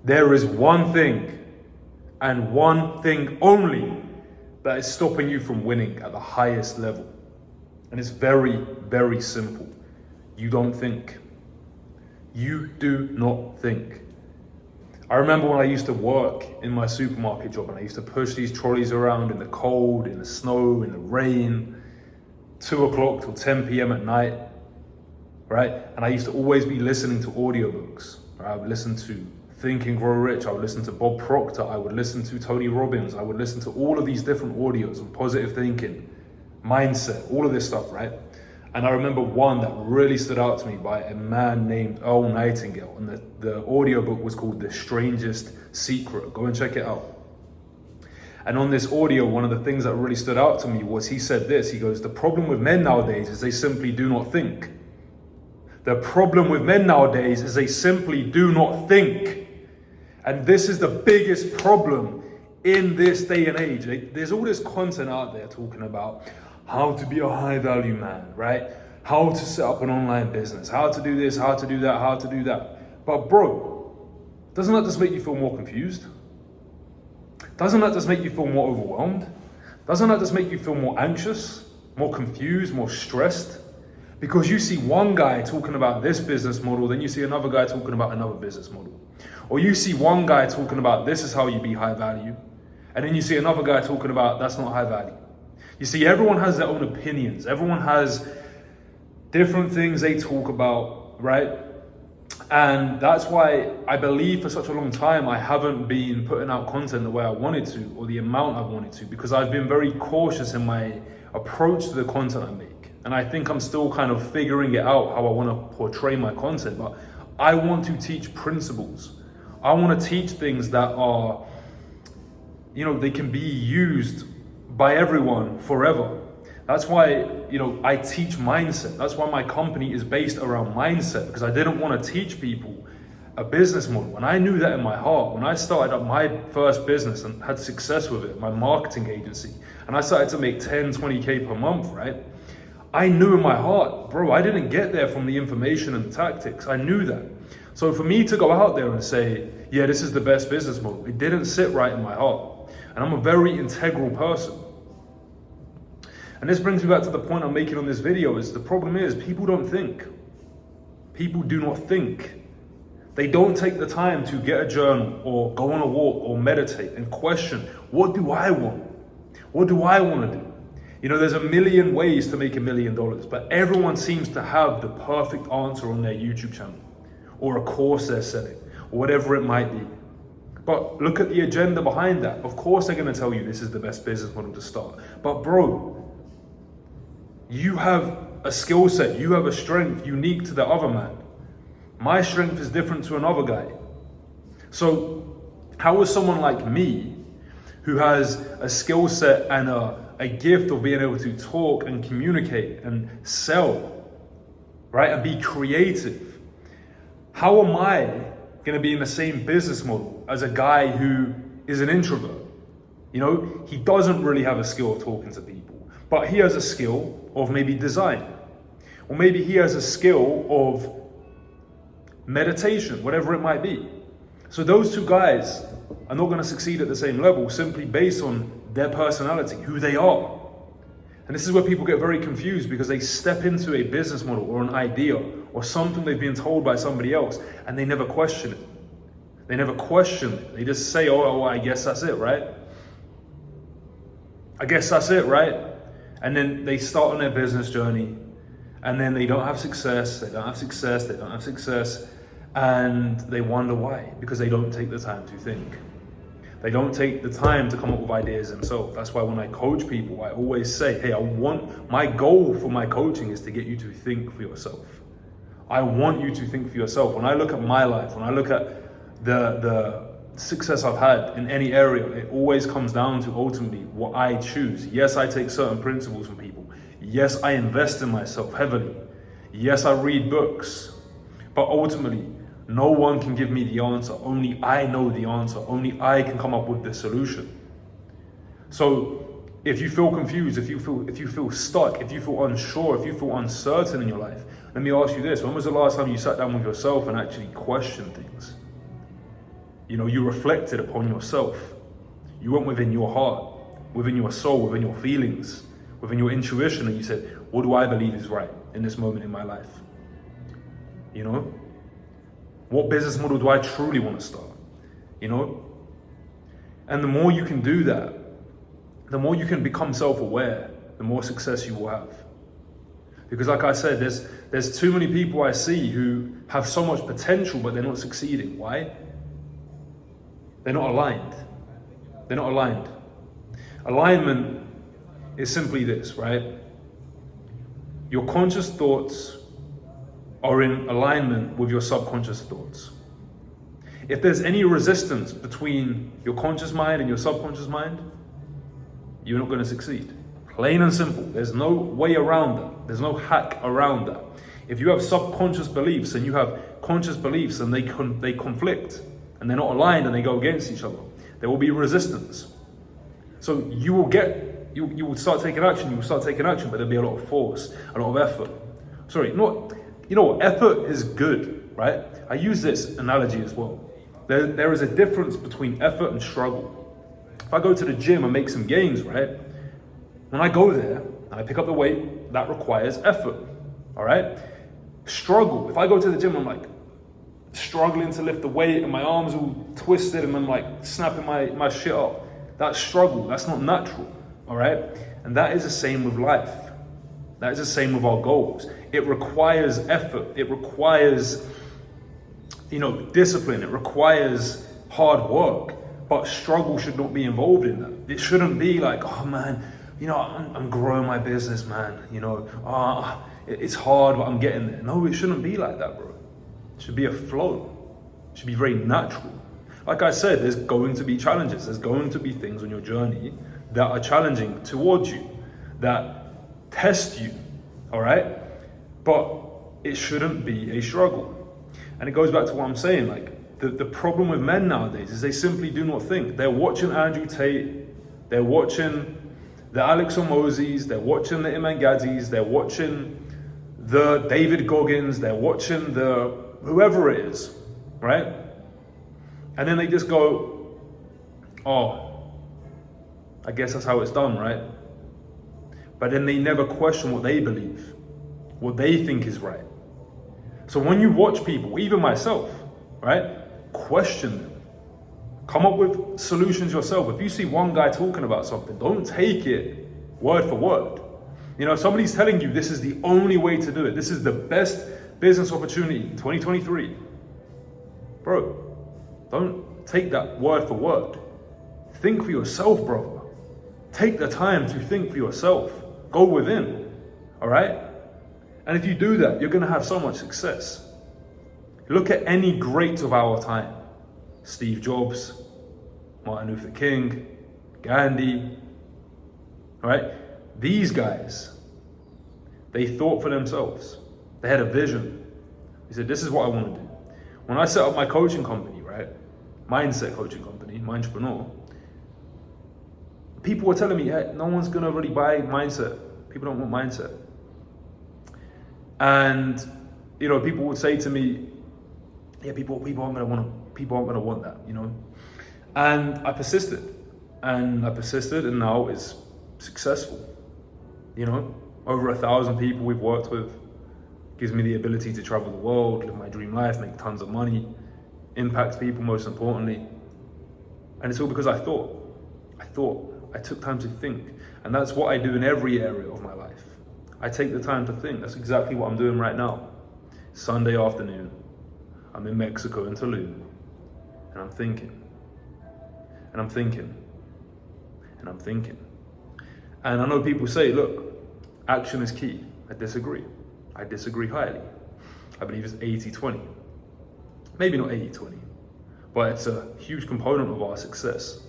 There is one thing and one thing only that is stopping you from winning at the highest level. And it's very, very simple. You don't think. You do not think. I remember when I used to work in my supermarket job and I used to push these trolleys around in the cold, in the snow, in the rain, 2 o'clock till 10 p.m. at night, right? And I used to always be listening to audiobooks. Right? I would listen to Think and Grow Rich. I would listen to Bob Proctor. I would listen to Tony Robbins. I would listen to all of these different audios on positive thinking, mindset, all of this stuff, right? And I remember one that really stood out to me by a man named Earl Nightingale. And the audiobook was called The Strangest Secret. Go and check it out. And on this audio, one of the things that really stood out to me was he said this. He goes, the problem with men nowadays is they simply do not think. The problem with men nowadays is they simply do not think. And this is the biggest problem in this day and age. There's all this content out there talking about how to be a high value man, right? How to set up an online business, how to do this, how to do that, how to do that. But bro, doesn't that just make you feel more confused? Doesn't that just make you feel more overwhelmed? Doesn't that just make you feel more anxious, more confused, more stressed? Because you see one guy talking about this business model, then you see another guy talking about another business model. Or you see one guy talking about this is how you be high value, and then you see another guy talking about that's not high value. You see, everyone has their own opinions. Everyone has different things they talk about, right? And that's why I believe for such a long time I haven't been putting out content the way I wanted to, or the amount I wanted to, because I've been very cautious in my approach to the content I make. And I think I'm still kind of figuring it out how I want to portray my content. But I want to teach principles. I want to teach things that are, they can be used by everyone forever. That's why, I teach mindset. That's why my company is based around mindset, because I didn't want to teach people a business model. And I knew that in my heart. When I started up my first business and had success with it, my marketing agency, and I started to make 10, 20K per month, right? I knew in my heart, bro, I didn't get there from the information and the tactics. I knew that. So for me to go out there and say, yeah, this is the best business model, it didn't sit right in my heart. And I'm a very integral person. And this brings me back to the point I'm making on this video, is the problem is people don't think. People do not think. They don't take the time to get a journal or go on a walk or meditate and question, what do I want? What do I want to do? There's a million ways to make $1 million, but everyone seems to have the perfect answer on their YouTube channel or a course they're selling or whatever it might be. But look at the agenda behind that. Of course they're going to tell you this is the best business model to start. But bro, you have a skill set, you have a strength unique to the other man. My strength is different to another guy. So how is someone like me, who has a skill set and a gift of being able to talk and communicate and sell, right, and be creative, how am I going to be in the same business model as a guy who is an introvert? He doesn't really have a skill of talking to people, but he has a skill of maybe design, or maybe he has a skill of meditation, whatever it might be. So those two guys are not going to succeed at the same level simply based on their personality, who they are. And this is where people get very confused, because they step into a business model or an idea or something they've been told by somebody else, and they never question it. They never question it. They just say, oh, I guess that's it, right? I guess that's it, right? And then they start on their business journey, and then they don't have success, and they wonder why, because they don't take the time to think. They don't take the time to come up with ideas themselves. That's why when I coach people, I always say, hey, my goal for my coaching is to get you to think for yourself. I want you to think for yourself. When I look at my life, when I look at the success I've had in any area, it always comes down to ultimately what I choose. Yes, I take certain principles from people. Yes, I invest in myself heavily. Yes, I read books. But ultimately, no one can give me the answer. Only I know the answer. Only I can come up with the solution. So if you feel confused, if you feel stuck, if you feel unsure, if you feel uncertain in your life, let me ask you this. When was the last time you sat down with yourself and actually questioned things? You reflected upon yourself. You went within your heart, within your soul, within your feelings, within your intuition, and you said, what do I believe is right in this moment in my life? What business model do I truly want to start? And the more you can do that, the more you can become self-aware, the more success you will have. Because like I said, there's too many people I see who have so much potential, but they're not succeeding. Why? They're not aligned. They're not aligned. Alignment is simply this, right? Your conscious thoughts are in alignment with your subconscious thoughts. If there's any resistance between your conscious mind and your subconscious mind, you're not going to succeed. Plain and simple. There's no way around that. There's no hack around that. If you have subconscious beliefs and you have conscious beliefs and they conflict and they're not aligned and they go against each other, there will be resistance. So you will start taking action, but there'll be a lot of force, a lot of effort. Effort is good, right? I use this analogy as well. There is a difference between effort and struggle. If I go to the gym and make some gains, right? When I go there and I pick up the weight, that requires effort, all right? Struggle. If I go to the gym, I'm like struggling to lift the weight and my arms all twisted and I'm like snapping my shit up. That's struggle. That's not natural, all right? And that is the same with life. That is the same with our goals. It requires effort. It requires, discipline. It requires hard work. But struggle should not be involved in that. It shouldn't be like, oh man, I'm growing my business, man. It's hard, but I'm getting there. No, it shouldn't be like that, bro. It should be a flow. It should be very natural. Like I said, there's going to be challenges. There's going to be things on your journey that are challenging towards you, that test you, all right? But it shouldn't be a struggle. And it goes back to what I'm saying, like, the problem with men nowadays is they simply do not think. They're watching Andrew Tate, they're watching the Alex Hormozis, they're watching the Iman Gadzis, they're watching the David Goggins, they're watching the whoever it is, right? And then they just go, oh, I guess that's how it's done, right? But then they never question what they believe, what they think is right. So when you watch people, even myself, right? Question them. Come up with solutions yourself. If you see one guy talking about something, don't take it word for word. If somebody's telling you this is the only way to do it, this is the best business opportunity in 2023, bro, don't take that word for word. Think for yourself, brother. Take the time to think for yourself. Go within, all right? And if you do that, you're gonna have so much success. Look at any great of our time. Steve Jobs, Martin Luther King, Gandhi, all right? These guys, they thought for themselves. They had a vision. They said, this is what I want to do. When I set up my coaching company, right? Mindset coaching company, Mindtrepreneur, people were telling me, hey, no one's gonna really buy mindset. People don't want mindset. And, people would say to me, yeah, people aren't gonna want that, And I persisted, and now it's successful. Over 1,000 people we've worked with, gives me the ability to travel the world, live my dream life, make tons of money, impact people most importantly. And it's all because I took time to think. And that's what I do in every area of my life. I take the time to think. That's exactly what I'm doing right now. Sunday afternoon, I'm in Mexico, in Tulum, and I'm thinking. And I'm thinking. And I'm thinking. And I know people say, look, action is key. I disagree. I disagree highly. I believe it's 80-20. Maybe not 80-20, but it's a huge component of our success.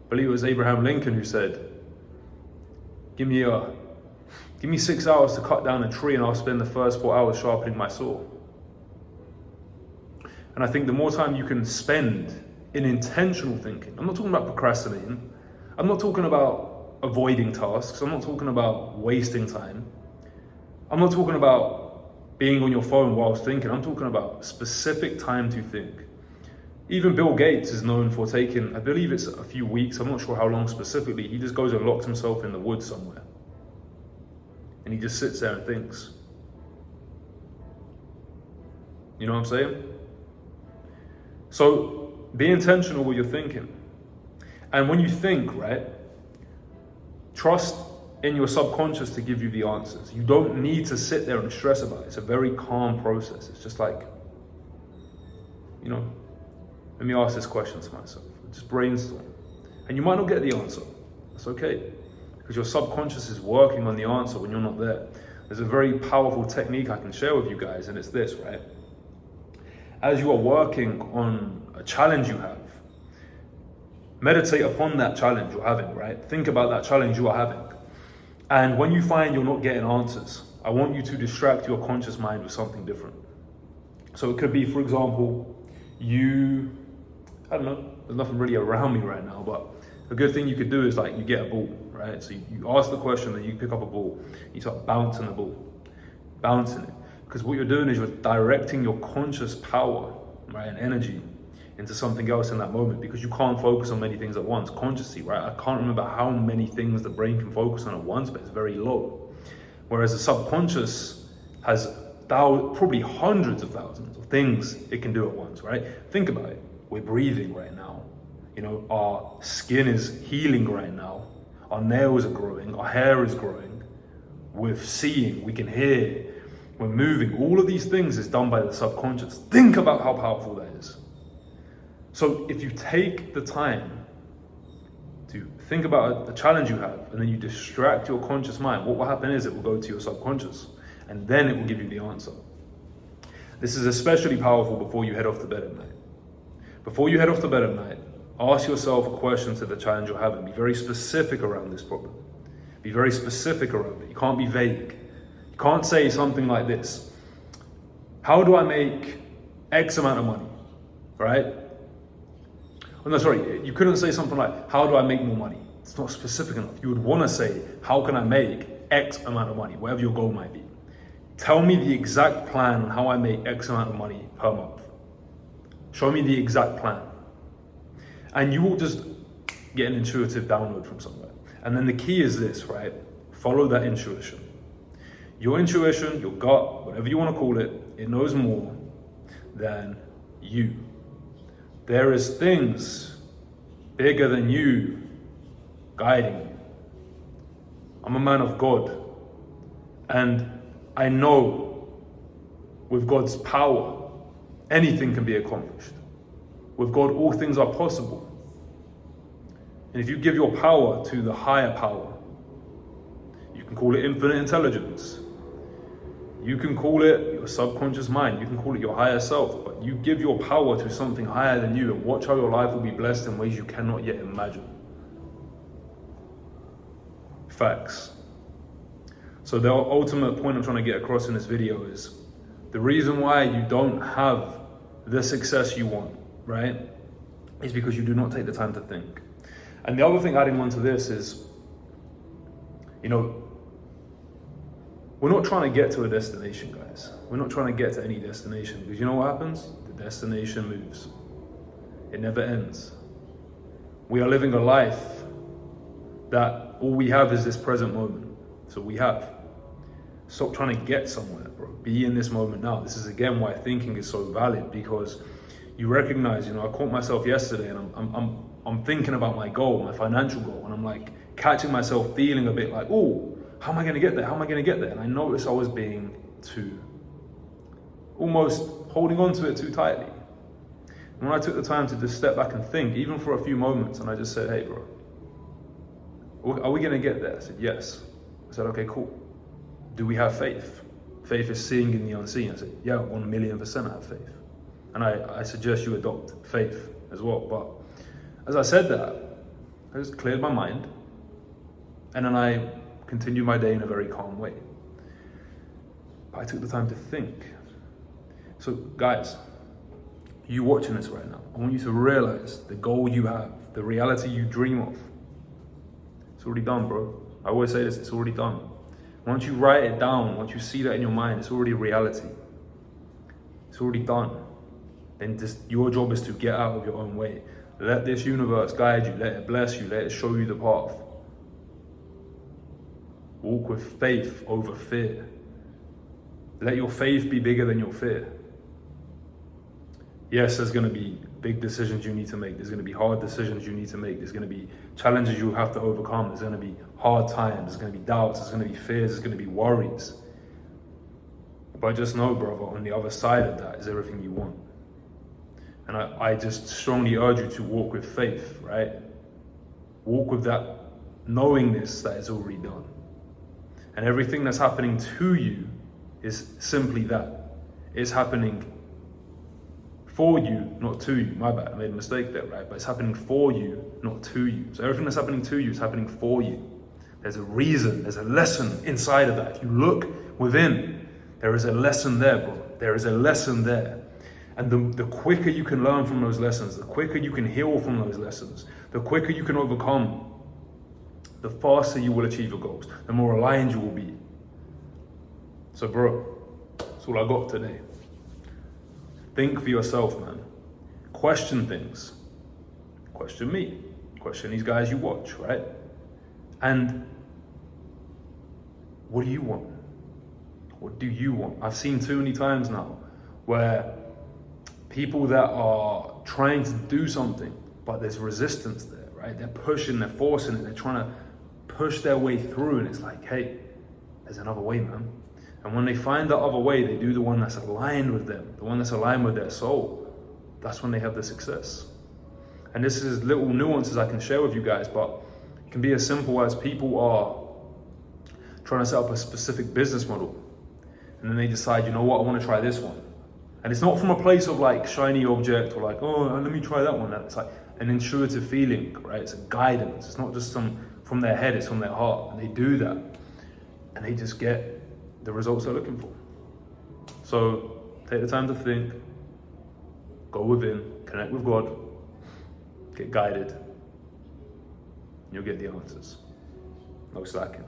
I believe it was Abraham Lincoln who said, give me 6 hours to cut down a tree and I'll spend the first 4 hours sharpening my saw. And I think the more time you can spend in intentional thinking, I'm not talking about procrastinating, I'm not talking about avoiding tasks, I'm not talking about wasting time, I'm not talking about being on your phone whilst thinking, I'm talking about specific time to think. Even Bill Gates is known for taking, I believe it's a few weeks, I'm not sure how long specifically, he just goes and locks himself in the woods somewhere. And he just sits there and thinks. You know what I'm saying? So be intentional with your thinking. And when you think, right, trust in your subconscious to give you the answers. You don't need to sit there and stress about it. It's a very calm process. It's just like, you know, let me ask this question to myself. Just brainstorm. And you might not get the answer. That's okay. Because your subconscious is working on the answer when you're not there. There's a very powerful technique I can share with you guys, and it's this, right? As you are working on a challenge you have, meditate upon that challenge you're having, right? Think about that challenge you are having. And when you find you're not getting answers, I want you to distract your conscious mind with something different. So it could be, for example, I don't know, there's nothing really around me right now, but a good thing you could do is like you get a ball, right? So you ask the question, then you pick up a ball, you start bouncing the ball, bouncing it. Because what you're doing is you're directing your conscious power, right, and energy into something else in that moment, because you can't focus on many things at once consciously, right? I can't remember how many things the brain can focus on at once, but it's very low. Whereas the subconscious has probably hundreds of thousands of things it can do at once, right? Think about it. We're breathing right now. You know, our skin is healing right now. Our nails are growing. Our hair is growing. We're seeing. We can hear. We're moving. All of these things is done by the subconscious. Think about how powerful that is. So if you take the time to think about a challenge you have, and then you distract your conscious mind, what will happen is it will go to your subconscious, and then it will give you the answer. This is especially powerful before you head off to bed at night. Before you head off to bed at night, ask yourself a question to the challenge you're having. Be very specific around this problem. Be very specific around it. You can't be vague. You can't say something like this: how do I make X amount of money, right? Oh, no, sorry, you couldn't say something like, how do I make more money? It's not specific enough. You would want to say, how can I make X amount of money, whatever your goal might be. Tell me the exact plan on how I make X amount of money per month. Show me the exact plan. And you will just get an intuitive download from somewhere. And then the key is this, right? Follow that intuition. Your intuition, your gut, whatever you want to call it, it knows more than you. There is things bigger than you guiding you. I'm a man of God, and I know with God's power, anything can be accomplished. With God, all things are possible. And if you give your power to the higher power, you can call it infinite intelligence. You can call it your subconscious mind. You can call it your higher self. But you give your power to something higher than you, and watch how your life will be blessed in ways you cannot yet imagine. Facts. So the ultimate point I'm trying to get across in this video is the reason why you don't have the success you want, right, is because you do not take the time to think. And the other thing adding on to this is, you know, we're not trying to get to a destination, guys. We're not trying to get to any destination, because you know what happens? The destination moves. It never ends. We are living a life that all we have is this present moment. So we have. Stop trying to get somewhere, bro. Be in this moment now. This is again why thinking is so valid, because you recognize, you know, I caught myself yesterday and I'm thinking about my goal, my financial goal, and I'm like catching myself feeling a bit like, oh, how am I gonna get there? How am I gonna get there? And I noticed I was being almost holding on to it too tightly. And when I took the time to just step back and think, even for a few moments, and I just said, hey, bro, are we gonna get there? I said, yes. I said, okay, cool. Do we have faith? Faith is seeing in the unseen. I said, yeah, 1,000,000% I have faith. And I suggest you adopt faith as well. But as I said that, I just cleared my mind, and then I continued my day in a very calm way. But I took the time to think. So guys, you watching this right now, I want you to realize the goal you have, the reality you dream of, it's already done, bro. I always say this, it's already done. Once you write it down, once you see that in your mind, it's already reality. It's already done. then just your job is to get out of your own way. Let this universe guide you, let it bless you, let it show you the path. Walk with faith over fear. Let your faith be bigger than your fear. Yes, there's going to be big decisions you need to make. There's going to be hard decisions you need to make. There's going to be challenges you have to overcome. There's going to be hard times. There's going to be doubts. There's going to be fears. There's going to be worries. But just know, brother, on the other side of that is everything you want. And I just strongly urge you to walk with faith, right? Walk with that knowingness that it's already done. And everything that's happening to you is simply that. It's happening for you, not to you. My bad, I made a mistake there, right? But it's happening for you, not to you. So everything that's happening to you is happening for you. There's a reason, there's a lesson inside of that. If you look within, there is a lesson there, bro. There is a lesson there. And the quicker you can learn from those lessons, the quicker you can heal from those lessons, the quicker you can overcome, the faster you will achieve your goals, the more aligned you will be. So bro, that's all I got today. Think for yourself, man. Question things. Question me. Question these guys you watch, right? And what do you want? What do you want? I've seen too many times now where people that are trying to do something, but there's resistance there, right? They're pushing, they're forcing it, they're trying to push their way through, and it's like, hey, there's another way, man. And when they find that other way, they do the one that's aligned with them, the one that's aligned with their soul. That's when they have the success. And this is little nuances I can share with you guys, but it can be as simple as people are trying to set up a specific business model, and then they decide, you know what, I want to try this one. And it's not from a place of like shiny object or like, oh, let me try that one. It's like an intuitive feeling, right? It's a guidance. It's not just from their head, it's from their heart. And they do that. And they just get the results they're looking for. So take the time to think, go within, connect with God, get guided, and you'll get the answers. No slacking.